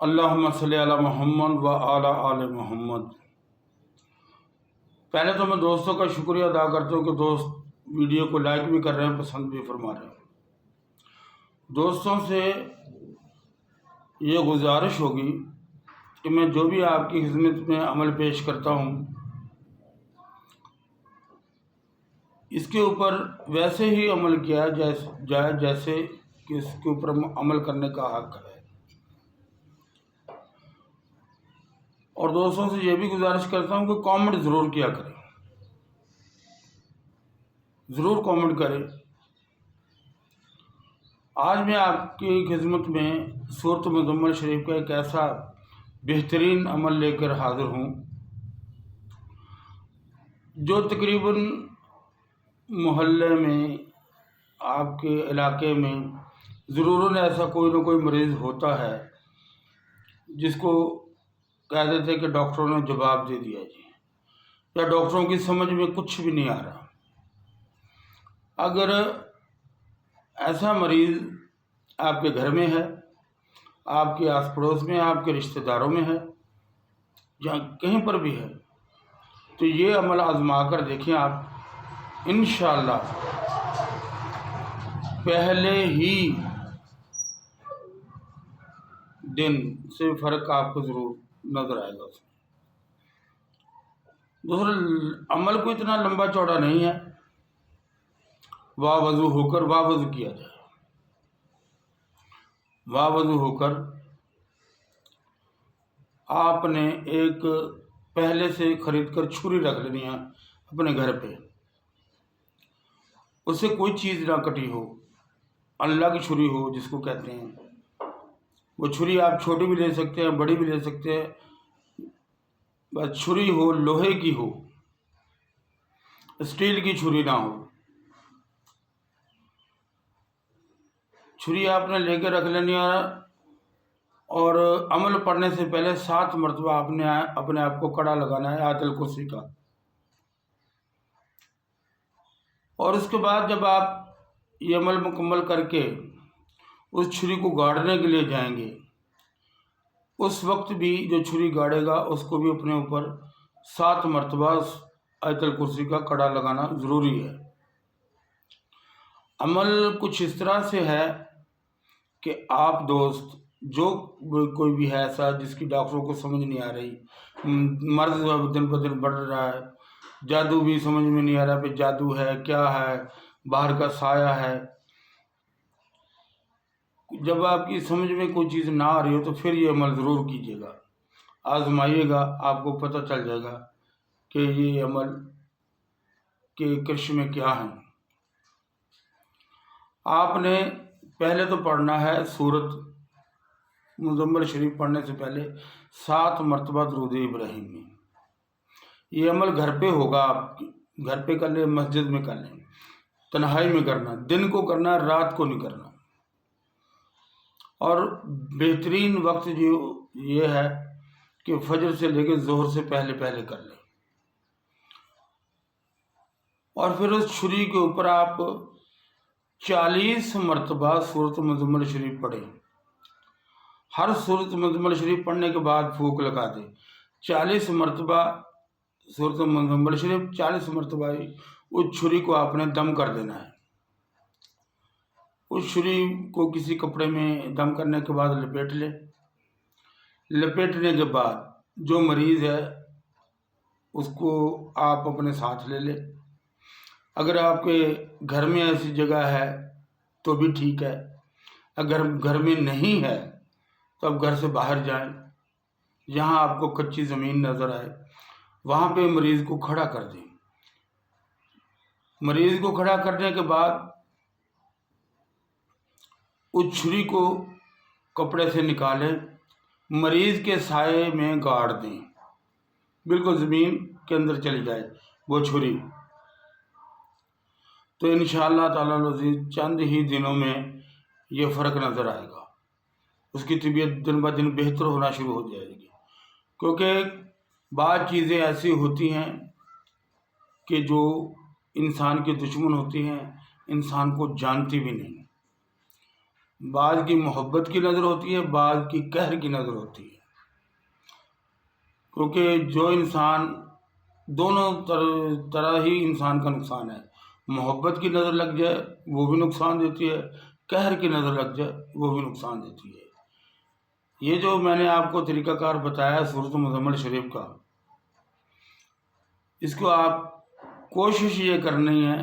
اللہم صلی علی محمد و علی آل محمد۔ پہلے تو میں دوستوں کا شکریہ ادا کرتا ہوں کہ دوست ویڈیو کو لائک بھی کر رہے ہیں، پسند بھی فرما رہے ہیں۔ دوستوں سے یہ گزارش ہوگی کہ میں جو بھی آپ کی خدمت میں عمل پیش کرتا ہوں اس کے اوپر ویسے ہی عمل کیا جائے جیسے کہ اس کے اوپر عمل کرنے کا حق ہے۔ اور دوستوں سے یہ بھی گزارش کرتا ہوں کہ کامنٹ ضرور کیا کریں، ضرور کامنٹ کریں۔ آج میں آپ کی خدمت میں سورۃ مزمل شریف کا ایک ایسا بہترین عمل لے کر حاضر ہوں جو تقریباً محلے میں، آپ کے علاقے میں ضرور ایسا کوئی نہ کوئی مریض ہوتا ہے جس کو کہہ دیتے کہ ڈاکٹروں نے جواب دے دیا جی، یا ڈاکٹروں کی سمجھ میں کچھ بھی نہیں آ رہا۔ اگر ایسا مریض آپ کے گھر میں ہے، آپ کے آس پڑوس میں، آپ کے رشتہ داروں میں ہے، یا کہیں پر بھی ہے، تو یہ عمل آزما کر دیکھیں آپ، انشاءاللہ پہلے ہی دن سے فرق آپ کو ضرور نظر آئے گا۔ اس میں دوسرا عمل کو اتنا لمبا چوڑا نہیں ہے، وضو ہو کر وضو کیا جائے، وضو ہو کر آپ نے ایک پہلے سے خرید کر چھری رکھ لینی ہے اپنے گھر پہ، اس سے کوئی چیز نہ کٹی ہو، اللہ کی چھری ہو جس کو کہتے ہیں۔ وہ چھری آپ چھوٹی بھی لے سکتے ہیں، بڑی بھی لے سکتے ہیں، بس چھری ہو، لوہے کی ہو، اسٹیل کی چھری نہ ہو۔ چھری آپ نے لے کے رکھ لینی ہے، اور عمل پڑھنے سے پہلے 7 مرتبہ آپ نے اپنے آپ کو کڑا لگانا ہے آیت الکرسی کا۔ اور اس کے بعد جب آپ یہ عمل مکمل کر کے اس چھری کو گاڑنے کے لیے جائیں گے، اس وقت بھی جو چھری گاڑے گا اس کو بھی اپنے اوپر 7 مرتبہ آیت الکرسی کا کڑا لگانا ضروری ہے۔ عمل کچھ اس طرح سے ہے کہ آپ دوست جو کوئی بھی ہے ایسا جس کی ڈاکٹروں کو سمجھ نہیں آ رہی، مرض دن پر دن بڑھ رہا ہے، جادو بھی سمجھ میں نہیں آ رہا کہ جادو ہے کیا ہے، باہر کا سایہ ہے، جب آپ کی سمجھ میں کوئی چیز نہ آ رہی ہو تو پھر یہ عمل ضرور کیجیے گا، آزمائیے گا، آپ کو پتہ چل جائے گا کہ یہ عمل کے کرشمے کیا ہیں۔ آپ نے پہلے تو پڑھنا ہے سورۃ مزمل شریف پڑھنے سے پہلے 7 مرتبہ درود ابراہیم میں۔ یہ عمل گھر پہ ہوگا، آپ گھر پہ کر لیں، مسجد میں کر لیں، تنہائی میں کرنا، دن کو کرنا، رات کو نہیں کرنا۔ اور بہترین وقت جو یہ ہے کہ فجر سے لے کے ظہر سے پہلے پہلے کر لیں۔ اور پھر اس چھری کے اوپر آپ 40 مرتبہ سورۃ مزمل شریف پڑھیں۔ ہر سورۃ مزمل شریف پڑھنے کے بعد پھونک لگا دیں 40 مرتبہ سورۃ مزمل شریف، 40 مرتبہ اس چھری کو آپ نے دم کر دینا ہے۔ اس چھری کو کسی کپڑے میں دم کرنے کے بعد لپیٹ لیں۔ لپیٹنے کے بعد جو مریض ہے اس کو آپ اپنے ساتھ لے لیں۔ اگر آپ کے گھر میں ایسی جگہ ہے تو بھی ٹھیک ہے، اگر گھر میں نہیں ہے تو آپ گھر سے باہر جائیں، جہاں آپ کو کچی زمین نظر آئے وہاں پہ مریض کو کھڑا کر دیں۔ مریض کو کھڑا کرنے کے بعد اس چھری کو کپڑے سے نکالیں، مریض کے سائے میں گاڑ دیں، بالکل زمین کے اندر چلی جائے وہ چھری، تو انشاءاللہ تعالی العزیز چند ہی دنوں میں یہ فرق نظر آئے گا، اس کی طبیعت دن بہ دن بہتر ہونا شروع ہو جائے گی۔ کیونکہ بعض چیزیں ایسی ہوتی ہیں کہ جو انسان کی دشمن ہوتی ہیں، انسان کو جانتی بھی نہیں، بعض کی محبت کی نظر ہوتی ہے، بعض کی قہر کی نظر ہوتی ہے، کیونکہ جو انسان دونوں طرح ہی انسان کا نقصان ہے۔ محبت کی نظر لگ جائے وہ بھی نقصان دیتی ہے، قہر کی نظر لگ جائے وہ بھی نقصان دیتی ہے۔ یہ جو میں نے آپ کو طریقہ کار بتایا سورۃ مزمل شریف کا، اس کو آپ کوشش یہ کرنی ہے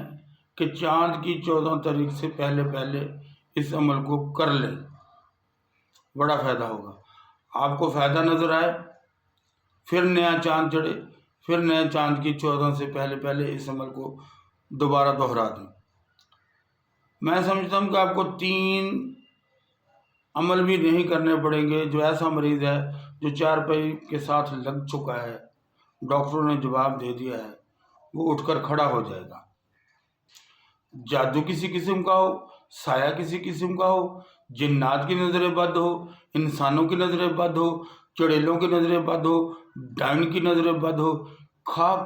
کہ چاند کی 14 تاریخ سے پہلے پہلے اس عمل کو کر لیں، بڑا فائدہ ہوگا۔ آپ کو فائدہ نظر آئے، پھر نیا چاند چڑھے، پھر نئے چاند کی 14 سے پہلے پہلے اس عمل کو دوبارہ دہرا دیں۔ میں سمجھتا ہوں کہ آپ کو 3 عمل بھی نہیں کرنے پڑیں گے۔ جو ایسا مریض ہے جو چارپائی کے ساتھ لگ چکا ہے، ڈاکٹروں نے جواب دے دیا ہے، وہ اٹھ کر کھڑا ہو جائے گا۔ جادو کسی قسم کا ہو، سایہ کسی قسم کا ہو، جنات کی نظر بد ہو، انسانوں کی نظر بد ہو، چڑیلوں کی نظر بد ہو، ڈائن کی نظر بد ہو،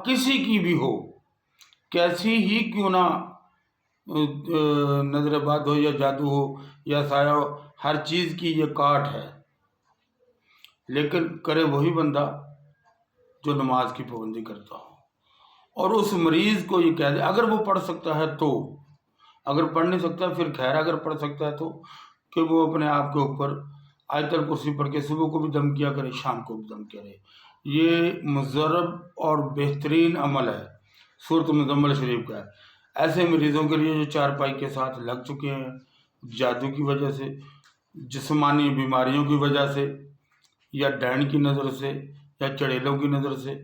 کسی کی بھی ہو، کیسی ہی کیوں نہ نظر بد ہو یا جادو ہو یا سایہ ہو، ہر چیز کی یہ کاٹ ہے۔ لیکن کرے وہی بندہ جو نماز کی پابندی کرتا ہو، اور اس مریض کو یہ کہہ دے، اگر وہ پڑھ سکتا ہے تو، اگر پڑھ نہیں سکتا پھر خیر، اگر پڑھ سکتا ہے تو کہ وہ اپنے آپ کے اوپر آیت الکرسی پڑھ کے صبح کو بھی دم کیا کرے، شام کو بھی دم کرے۔ یہ مضرب اور بہترین عمل ہے سورۃ مزمل شریف کا۔ ایسے مریضوں کے لیے جو چارپائی کے ساتھ لگ چکے ہیں جادو کی وجہ سے، جسمانی بیماریوں کی وجہ سے، یا ڈائن کی نظر سے، یا چڑیلوں کی نظر سے،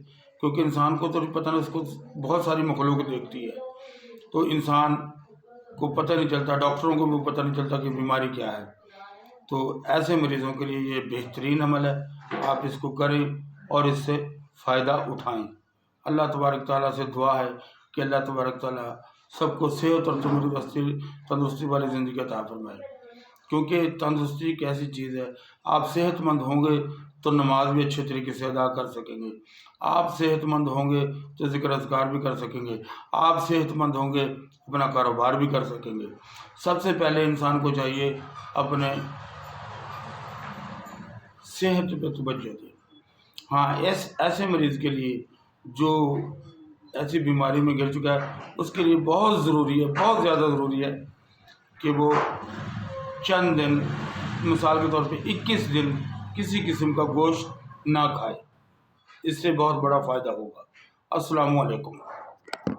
کیونکہ انسان کو تو پتہ نہیں، اس کو بہت ساری مخلوق دیکھتی ہے، تو انسان کو پتہ نہیں چلتا، ڈاکٹروں کو بھی پتہ نہیں چلتا کہ بیماری کیا ہے۔ تو ایسے مریضوں کے لیے یہ بہترین عمل ہے، آپ اس کو کریں اور اس سے فائدہ اٹھائیں۔ اللہ تبارک تعالیٰ سے دعا ہے کہ اللہ تبارک تعالیٰ سب کو صحت اور تندرستی والی زندگی عطا فرمائے، کیونکہ تندرستی ایک ایسی چیز ہے، آپ صحت مند ہوں گے تو نماز بھی اچھے طریقے سے ادا کر سکیں گے، آپ صحت مند ہوں گے تو ذکر اذکار بھی کر سکیں گے، آپ صحت مند ہوں گے اپنا کاروبار بھی کر سکیں گے۔ سب سے پہلے انسان کو چاہیے اپنے صحت پہ توجہ دے۔ ہاں، ایسے مریض کے لیے جو ایسی بیماری میں گر چکا ہے، اس کے لیے بہت ضروری ہے، بہت زیادہ ضروری ہے کہ وہ چند دن، مثال کے طور پہ 21 دن کسی قسم کا گوشت نہ کھائے، اس سے بہت بڑا فائدہ ہوگا۔ السلام علیکم۔